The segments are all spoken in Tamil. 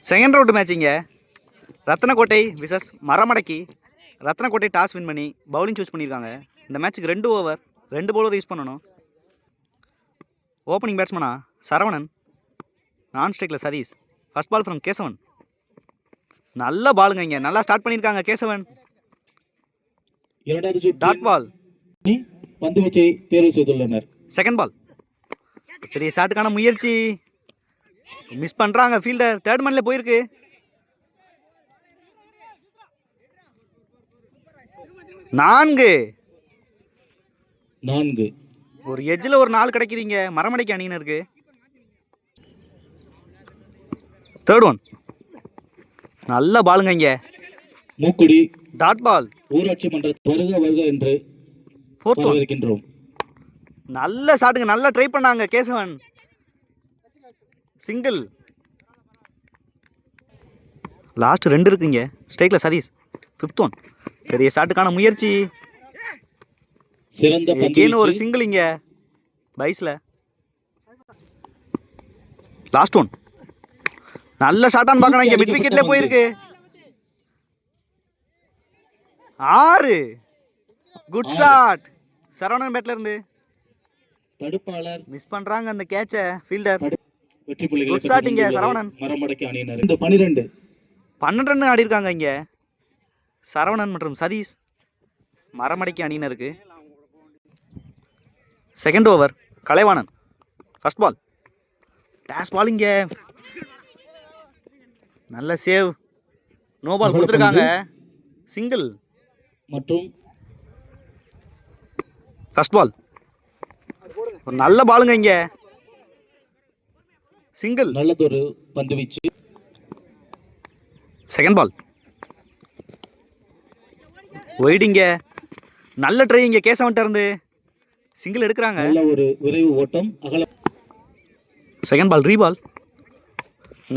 செகண்ட் ரவுண்டு மேட்சிங்க. Rathnakottai versus Maramadakki. Rathnakottai toss win பண்ணி பவுலிங் சூஸ் பண்ணியிருக்காங்க. இந்த மேட்ச்சுக்கு 2 ஓவர் 2 பவுலர் யூஸ் பண்ணணும். ஓப்பனிங் பேட்ஸ்மனா சரவணன், நான் ஸ்ட்ரைக்கில் Sathish. First ball from Kesavan. நல்ல பாலுங்க இங்கே, நல்லா ஸ்டார்ட் பண்ணியிருக்காங்க கேசவன். டாட் பால் பந்து வீச்சை தேர்வு செய்துள்ளனர். செகண்ட் பால் பெரிய ஷாட்டுக்கான முயற்சி, மிஸ் பண்ணுறாங்க ஃபீல்டர். தேர்ட் மேனில் போயிருக்கு. நான்கு ஒரு எட்ஜில் ஒரு 4 கிடைக்குதுங்க மரமடைக்கு அணியினருக்கு. தேர்ட் ஒன் நல்ல பாலுங்க இங்க. Mookkudi dot ball. ஊராட்சி மன்ற வருக என்று வரவேற்கின்றோம். நல்ல ஷாட்டுங்க, நல்லா ட்ரை பண்ணாங்க கேசவன். சிங்கிள். லாஸ்ட் 2 இருக்குங்க ஸ்ட்ரைக்கில் சதீஷ். ஃபிஃப்த் ஒன் பெரிய ஷாட்டுக்கான முயற்சி, ஒரு சிங்கிள் இங்க பைஸ்ல. லாஸ்ட் ஒன் நல்ல ஷாட்டான்னு பார்க்கணும் இங்க, மிட் விக்கெட்ல போயிருக்கு. 6 குட் ஷாட் சரவணன் பேட்ல இருந்து. தடுப்பாளர் மிஸ் பண்றாங்க அந்த கேட்ச ஃபீல்டர். வெற்றி புள்ளிகளை குட் ஷாட் இங்க சரவணன். மரமடக்கி அணியினர் 12 ரன் ஆடி இருக்காங்க இங்க சரவணன் மற்றும் சதீஷ் மரமடக்கி அணியினருக்கு. Second over Kalaivanan. First ball dash ball இங்க, நல்ல சேவ். நோ பால் கொடுத்துருக்காங்க. சிங்கிள் மற்றும் ஃபர்ஸ்ட் பால் ஒரு நல்ல பாலுங்க இங்க, சிங்கிள். நல்லதொரு பந்து வீச்சு. செகண்ட் பால் ஒயிடிங்க, நல்ல ட்ரை இங்க கேசவன்ட்ட இருந்து. சிங்கிள் எடுக்கிறாங்க. நல்ல ஒரு விரைவு ஓட்டம் அகல. செகண்ட் பால் ரீபால்,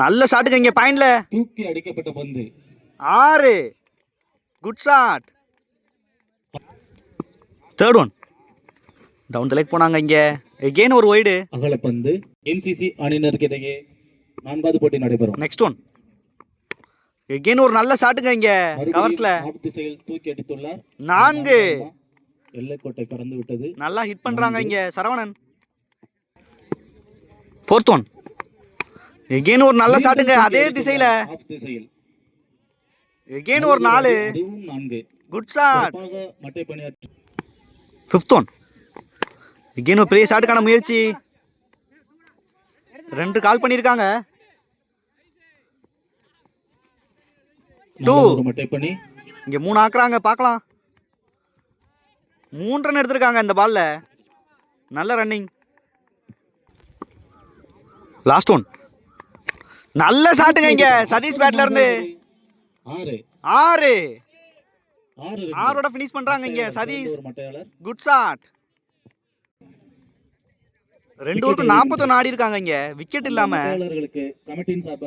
நல்ல ஷாட்டுங்க இங்க பாயிண்ட்ல. தூக்கி அடிக்கப்பட்ட பந்து. 6 good shot. Third one down the leg போனாங்க இங்க. எகெயின் ஒரு ஒய்டு அகல பந்து. எம்சிசி அணியினருக்கு இடையே 4வது போட்டி நடைபெறும். நெக்ஸ்ட் ஒன் எகெயின் ஒரு நல்ல ஷாட்டுங்க இங்க கவர்ஸ்ல. திசையில் தூக்கி அடித்துள்ளார். 4 எல்லைக்கோட்டை கடந்து விட்டது. நல்லா ஹிட் பண்றாங்க இங்க சரவணன். ஃபோர்த் ஒன் எகெயின் ஒரு நல்ல ஷாட்டுங்க அதே திசையில. எகெயின் ஒரு 4 குட் ஷாட். மட்டை பணியாற்றி. ஃபிஃப்த் ஒன் எகெயின் ஒரு பெரிய ஷாட்டுக்கான முயற்சி. 2 கால் பண்ணியிருக்காங்க. 2 மட்டை பணி. இங்க 3 ஆக்குறாங்க பார்க்கலாம். 3 ரன் எடுத்திருக்காங்க இந்த பால்ல. நல்ல ரன்னிங். லாஸ்ட் ஒன் நல்ல ஷாட்டுங்க இங்க சதீஷ் பேட்ல இருந்து. 6 ஃபினிஷ் பண்றாங்க இங்க சதீஷ். Good shot. 2 ஓவருக்கு 41 ஆடி இருக்காங்க இங்க விக்கெட் இல்லாம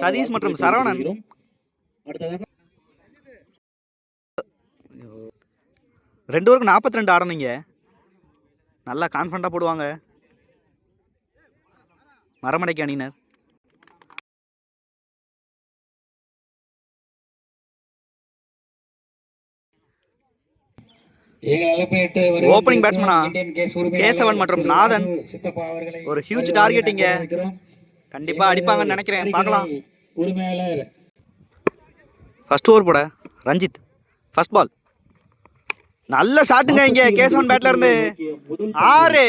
சதீஷ் மற்றும் சரவணன். 2 ஓவருக்கு 42 ஆடணுங்க. நல்லா கான்ஃபிடண்டா போடுவாங்க மரமடைக்கு அணியினர். ஓப்பனிங் பேட்ஸ்மனா கேசவன் மற்றும் நாதன். ஒரு ஹியூஜ் டார்கெட் இங்க, கண்டிப்பா அடிப்பாங்கன்னு நினைக்கிறேன். பார்க்கலாம். ஃபர்ஸ்ட் ஓவர் போட ரஞ்சித். ஃபர்ஸ்ட் பால் நல்ல ஷாட்டுங்க இங்க கேசவன் பேட்ல இருந்து. 6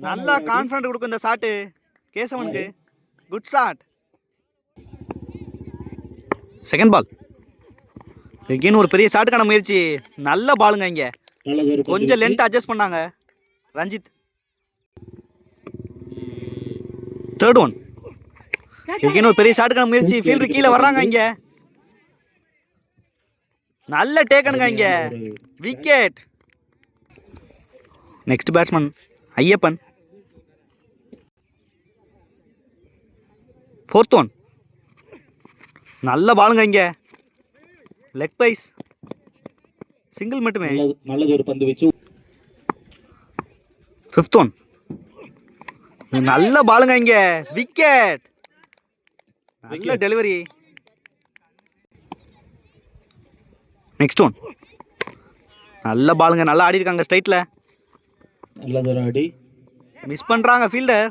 நல்லா கான்ஃபிடன்ட் கொடுக்கும் இந்த ஷாட்டு கேசவனுக்கு. Good shot. Second ball again ஒரு பெரிய ஷாட்டுக்கான முயற்சி. நல்ல பாலுங்க இங்க, கொஞ்சம் லென்த் அட்ஜஸ்ட் பண்ணாங்க ரஞ்சித். தேர்ட் ஒன் எகெயின் ஒரு பெரிய ஷாட்டுக்கான முயற்சி. ஃபீல்டர் கீழே வர்றாங்க இங்க. நல்ல டேக்கனுங்க இங்க, wicket. Next batsman Ayyappan. Fourth one நல்ல பாலுங்க இங்க, லெக் பைஸ். சிங்கிள் மட்டுமே. நல்லது ஒரு பந்து வெச்சு. ஃபிஃப்த் ஒன் நல்ல பாலுங்க இங்க, விக்கெட். நல்ல டெலிவரி. Next one. நல்ல பாலுங்க, நல்லா ஆடி இருக்காங்க ஸ்ட்ரைட்ல. நல்லதொரு அடி. மிஸ் பண்றாங்க ஃபீல்டர்.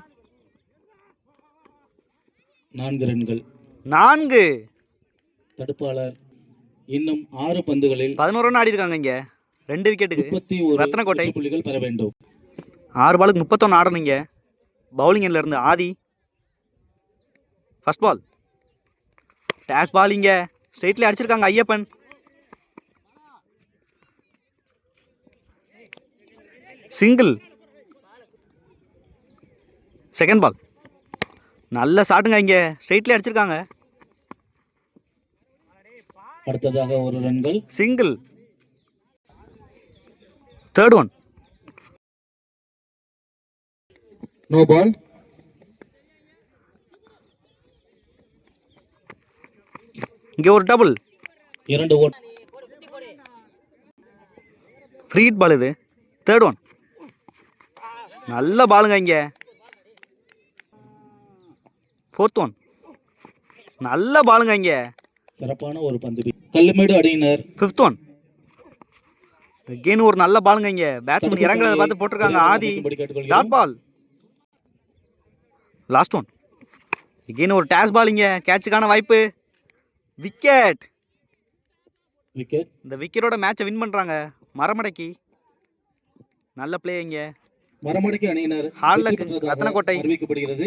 4 ரன்கள். 4. தடுப்பாளர் இன்னும் 6 பந்துகளில் 11 ரன் ஆடி இருக்காங்க இங்க. 2 விக்கெட்டுக்கு. 31 ரத்னக்கோட்டை வெற்றி புள்ளிகள் பெற வேண்டும். 6 பாலுக்கு 31 ஆடணுங்க. பவுலிங் எண்ட்ல இருந்து ஆதி. First ball. டேஷ் பால் இங்க ஸ்ட்ரைட்ல அடிச்சிருக்காங்க ஐயப்பன். சிங்கிள். Second ball. நல்ல ஷாட்டுங்க இங்க ஸ்ட்ரைட்ல அடிச்சிருக்காங்க. அடுத்ததாக 1 ரன்கள். Single. Third one. No ball. இங்க ஒரு டபுள். 2 ஓட். ஃப்ரீ ஹிட் பால் இது. Third one. நல்ல பாலுங்க இங்க. Fourth one. நல்ல பாலுங்க இங்க. சிறப்பான ஒரு பந்து. கல்லுமேடு அணியினர். Fifth one. அகைன் ஒரு நல்ல பாலுங்க இங்க. பேட்ஸ்மேன் இறங்குறத பார்த்து போட்டிருக்காங்க Aadhi. Dot ball. Last one. Again ஒரு டேஷ் பால் இங்க. கேட்சுக்கான வாய்ப்பு. விக்கெட். விக்கெட். இந்த விக்கெட்டோட மேட்சை வின் பண்றாங்க மரமடக்கி. நல்ல பிளே இங்க. மரமடக்கி அணியினர் ஹால் லக் ரத்னக்கோட்டை அறிவிக்கப்படுகிறது.